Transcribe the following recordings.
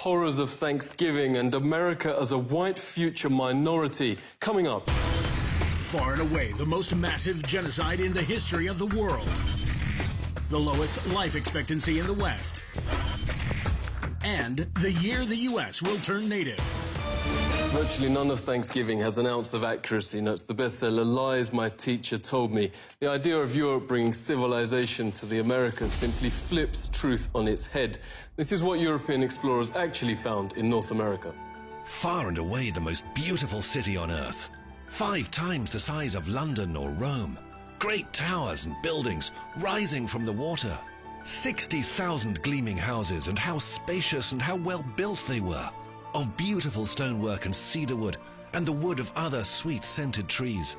horrors of Thanksgiving and America as a white future minority. Coming up. Far and away the most massive genocide in the history of the world. The lowest life expectancy in the West. And the year the U.S. will turn native. Virtually none of Thanksgiving has an ounce of accuracy, notes the bestseller Lies My Teacher Told Me. The idea of Europe bringing civilization to the Americas simply flips truth on its head. This is what European explorers actually found in North America. Far and away the most beautiful city on Earth. 5 times the size of London or Rome. Great towers and buildings rising from the water. 60,000 gleaming houses, and how spacious and how well built they were. Of beautiful stonework and cedar wood, and the wood of other sweet-scented trees.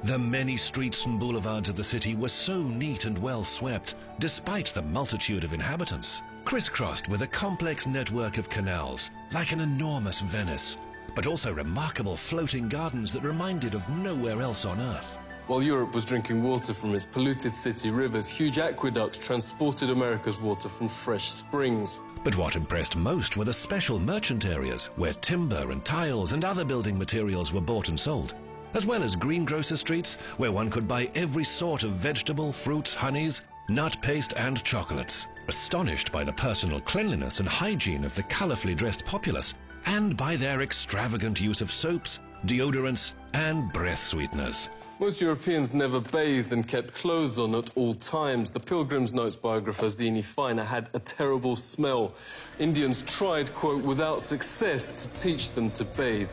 The many streets and boulevards of the city were so neat and well swept, despite the multitude of inhabitants, crisscrossed with a complex network of canals, like an enormous Venice, but also remarkable floating gardens that reminded of nowhere else on Earth. While Europe was drinking water from its polluted city rivers, huge aqueducts transported America's water from fresh springs. But what impressed most were the special merchant areas where timber and tiles and other building materials were bought and sold, as well as greengrocer streets where one could buy every sort of vegetable, fruits, honeys, nut paste and chocolates. Astonished by the personal cleanliness and hygiene of the colorfully dressed populace, and by their extravagant use of soaps, deodorants and breath sweeteners. Most Europeans never bathed and kept clothes on at all times. The Pilgrim's Notes biographer Zini Feiner had a terrible smell. Indians tried, quote, without success to teach them to bathe.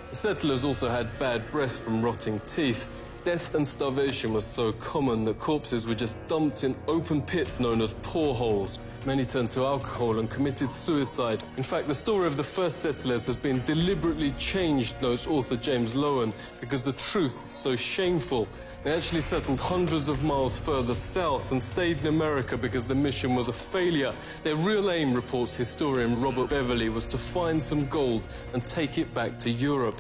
The settlers also had bad breath from rotting teeth. Death and starvation was so common that corpses were just dumped in open pits known as poreholes. Many turned to alcohol and committed suicide. In fact, the story of the first settlers has been deliberately changed, notes author James Lowen, because the truth is so shameful. They actually settled hundreds of miles further south and stayed in America because the mission was a failure. Their real aim, reports historian Robert Beverly, was to find some gold and take it back to Europe.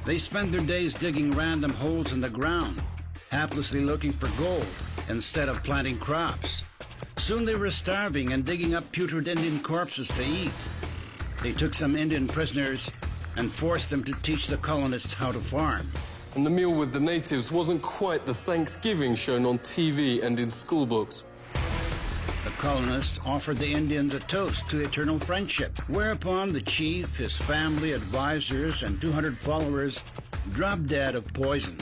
They spent their days digging random holes in the ground, haplessly looking for gold instead of planting crops. Soon they were starving and digging up putrid Indian corpses to eat. They took some Indian prisoners and forced them to teach the colonists how to farm. And the meal with the natives wasn't quite the Thanksgiving shown on TV and in schoolbooks. The colonists offered the Indians a toast to eternal friendship, whereupon the chief, his family, advisors, and 200 followers dropped dead of poison.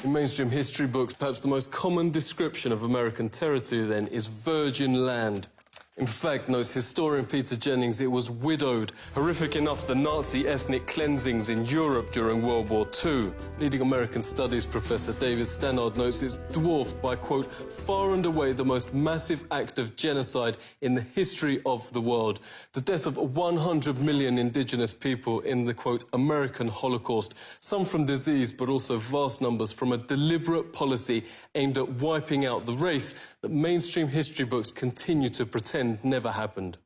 In mainstream history books, perhaps the most common description of American territory then is virgin land. In fact, notes historian Peter Jennings, it was widowed. Horrific enough, the Nazi ethnic cleansings in Europe during World War II. Leading American studies professor David Stannard notes it's dwarfed by, quote, far and away the most massive act of genocide in the history of the world. The death of 100 million indigenous people in the, quote, American Holocaust. Some from disease, but also vast numbers from a deliberate policy aimed at wiping out the race that mainstream history books continue to pretend never happened.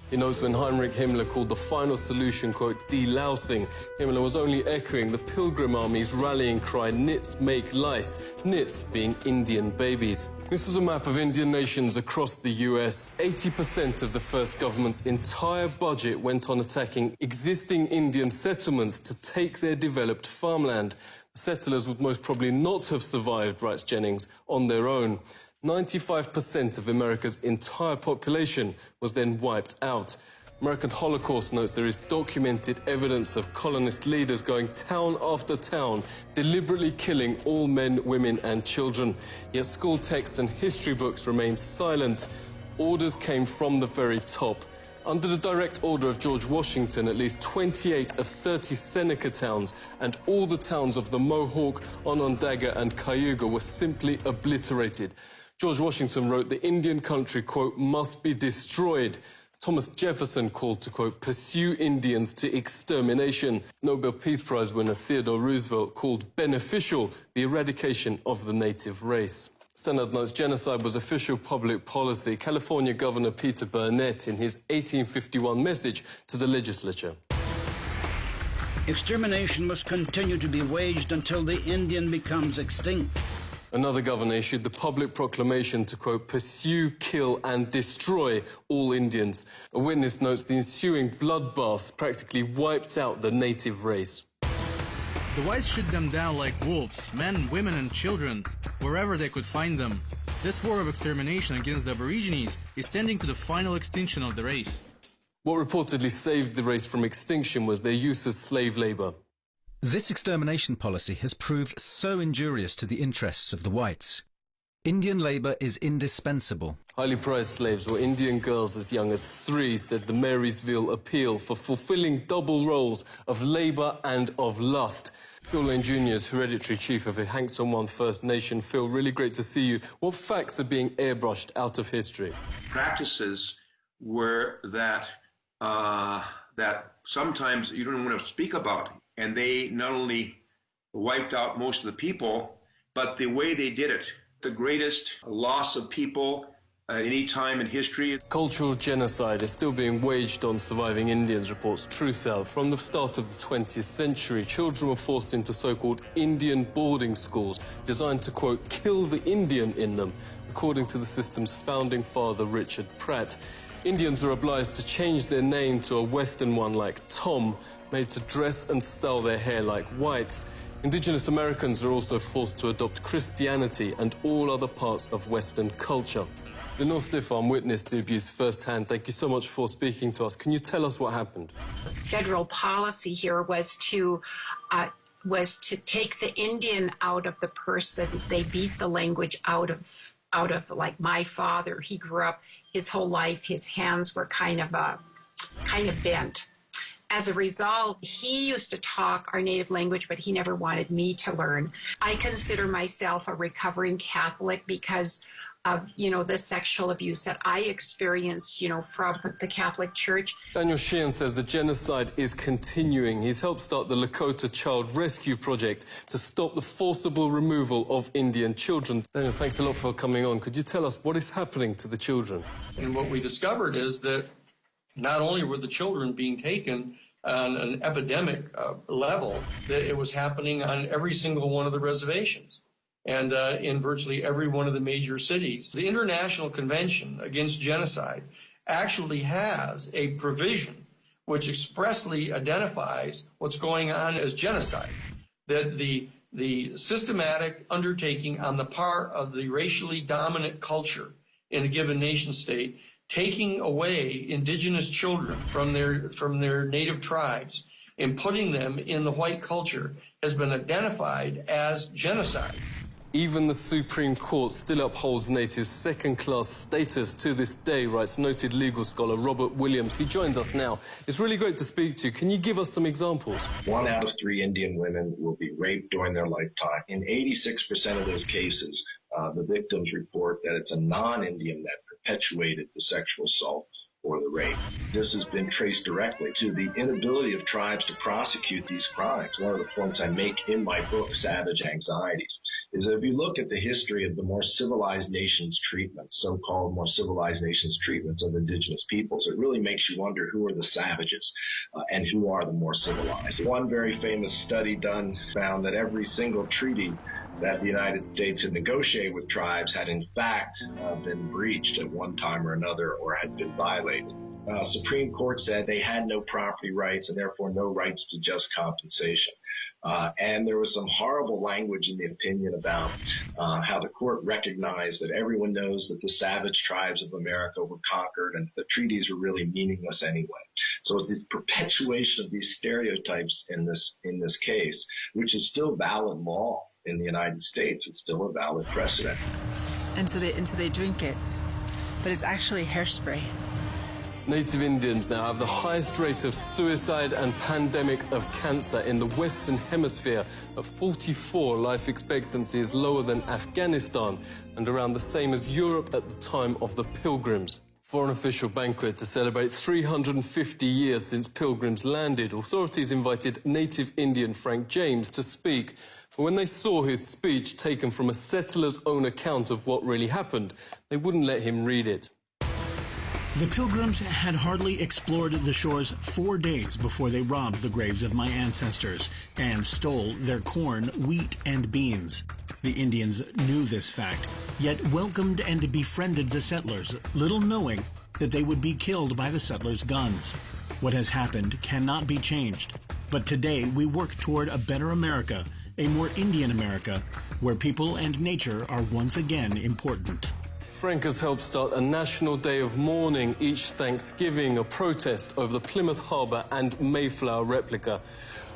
He knows when Heinrich Himmler called the final solution, quote, delousing, Himmler was only echoing the Pilgrim Army's rallying cry, nits make lice, nits being Indian babies. This was a map of Indian nations across the US. 80% of the first government's entire budget went on attacking existing Indian settlements to take their developed farmland. The settlers would most probably not have survived, writes Jennings, on their own. 95% of America's entire population was then wiped out. American Holocaust notes there is documented evidence of colonist leaders going town after town, deliberately killing all men, women and children. Yet school texts and history books remain silent. Orders came from the very top. Under the direct order of George Washington, at least 28 of 30 Seneca towns and all the towns of the Mohawk, Onondaga and Cayuga were simply obliterated. George Washington wrote the Indian country, quote, must be destroyed. Thomas Jefferson called to, quote, pursue Indians to extermination. Nobel Peace Prize winner Theodore Roosevelt called beneficial the eradication of the native race. Stannard notes genocide was official public policy. California Governor Peter Burnett in his 1851 message to the legislature. Extermination must continue to be waged until the Indian becomes extinct. Another governor issued the public proclamation to, quote, pursue, kill and destroy all Indians. A witness notes the ensuing bloodbaths practically wiped out the native race. The whites shoot them down like wolves, men, women and children, wherever they could find them. This war of extermination against the Aborigines is tending to the final extinction of the race. What reportedly saved the race from extinction was their use as slave labour. This extermination policy has proved so injurious to the interests of the whites. Indian labour is indispensable. Highly prized slaves were Indian girls as young as 3, said the Marysville Appeal, for fulfilling double roles of labour and of lust. Phil Lane Jr. is hereditary chief of the Hankton One First Nation. Phil, really great to see you. What facts are being airbrushed out of history? Practices were that sometimes you don't want to speak about. And they not only wiped out most of the people, but the way they did it, the greatest loss of people at any time in history. Cultural genocide is still being waged on surviving Indians, reports Truthout. From the start of the 20th century, children were forced into so-called Indian boarding schools, designed to, quote, kill the Indian in them, according to the system's founding father, Richard Pratt. Indians are obliged to change their name to a Western one like Tom, made to dress and style their hair like whites. Indigenous Americans are also forced to adopt Christianity and all other parts of Western culture. Lenore Stiffan witnessed the abuse firsthand. Thank you so much for speaking to us. Can you tell us what happened? Federal policy here was to take the Indian out of the person. They beat the language out of like my father. He grew up his whole life, his hands were kind of bent. As a result, he used to talk our native language, but he never wanted me to learn. I consider myself a recovering Catholic because of, the sexual abuse that I experienced, from the Catholic Church. Daniel Sheehan says the genocide is continuing. He's helped start the Lakota Child Rescue Project to stop the forcible removal of Indian children. Daniel, thanks a lot for coming on. Could you tell us what is happening to the children? And what we discovered is that not only were the children being taken on an epidemic level, that it was happening on every single one of the reservations and in virtually every one of the major cities. The International Convention Against Genocide actually has a provision which expressly identifies what's going on as genocide, that the systematic undertaking on the part of the racially dominant culture in a given nation state, taking away indigenous children from their native tribes and putting them in the white culture has been identified as genocide. Even the Supreme Court still upholds natives' second-class status to this day, writes noted legal scholar Robert Williams. He joins us now. It's really great to speak to you. Can you give us some examples? 1 out of 3 Indian women will be raped during their lifetime. In 86% of those cases, the victims report that it's a non-Indian that perpetuated the sexual assault or the rape. This has been traced directly to the inability of tribes to prosecute these crimes. One of the points I make in my book, Savage Anxieties, is that if you look at the history of the more civilized nations' treatments, so-called more civilized nations' treatments of indigenous peoples, it really makes you wonder who are the savages and who are the more civilized. One very famous study done found that every single treaty that the United States had negotiated with tribes had in fact been breached at one time or another or had been violated. Supreme Court said they had no property rights and therefore no rights to just compensation. And there was some horrible language in the opinion about how the court recognized that everyone knows that the savage tribes of America were conquered and the treaties were really meaningless anyway. So it's this perpetuation of these stereotypes in this case, which is still valid law in the United States. It's still a valid precedent. And so they drink it, but it's actually hairspray. Native Indians now have the highest rate of suicide and pandemics of cancer in the Western Hemisphere. At 44, life expectancy is lower than Afghanistan and around the same as Europe at the time of the Pilgrims. For an official banquet to celebrate 350 years since Pilgrims landed, authorities invited native Indian Frank James to speak. But when they saw his speech taken from a settler's own account of what really happened, they wouldn't let him read it. The Pilgrims had hardly explored the shores 4 days before they robbed the graves of my ancestors and stole their corn, wheat, and beans. The Indians knew this fact, yet welcomed and befriended the settlers, little knowing that they would be killed by the settlers' guns. What has happened cannot be changed. But today we work toward a better America, a more Indian America, where people and nature are once again important. Frank has helped start a national day of mourning each Thanksgiving, a protest over the Plymouth Harbour and Mayflower replica.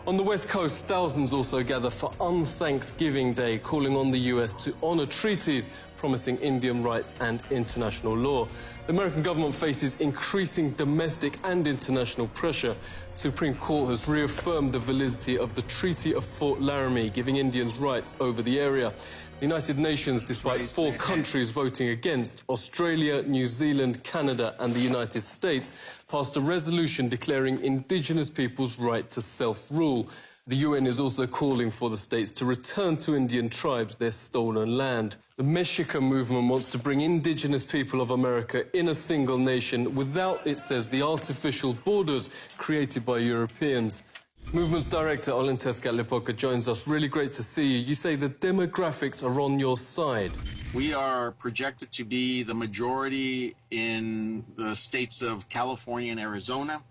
On the West Coast, thousands also gather for Un-Thanksgiving Day, calling on the US to honour treaties promising Indian rights and international law. The American government faces increasing domestic and international pressure. Supreme Court has reaffirmed the validity of the Treaty of Fort Laramie, giving Indians rights over the area. The United Nations, despite 4 countries voting against, Australia, New Zealand, Canada and the United States, passed a resolution declaring Indigenous peoples' right to self-rule. The UN is also calling for the states to return to Indian tribes their stolen land. The Mexica movement wants to bring Indigenous people of America in a single nation without, it says, the artificial borders created by Europeans. Movement's director, Olentesca Lepoca, joins us. Really great to see you. You say the demographics are on your side. We are projected to be the majority in the states of California and Arizona,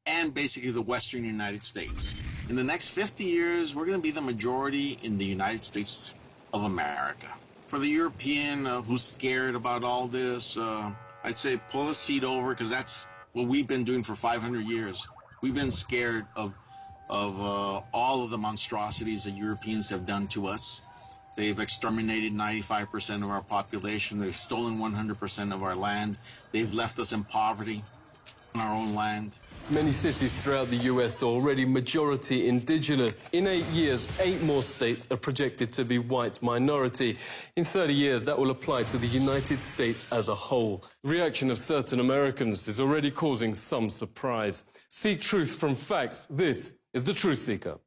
and basically the western United States. In the next 50 years, we're going to be the majority in the United States of America. For the European who's scared about all this, I'd say pull a seat over, because that's what we've been doing for 500 years. We've been scared of all of the monstrosities that Europeans have done to us. They've exterminated 95% of our population. They've stolen 100% of our land. They've left us in poverty on our own land. Many cities throughout the US are already majority indigenous. In 8 years, 8 more states are projected to be white minority. In 30 years, that will apply to the United States as a whole. The reaction of certain Americans is already causing some surprise. Seek truth from facts. This is The Truth Seeker.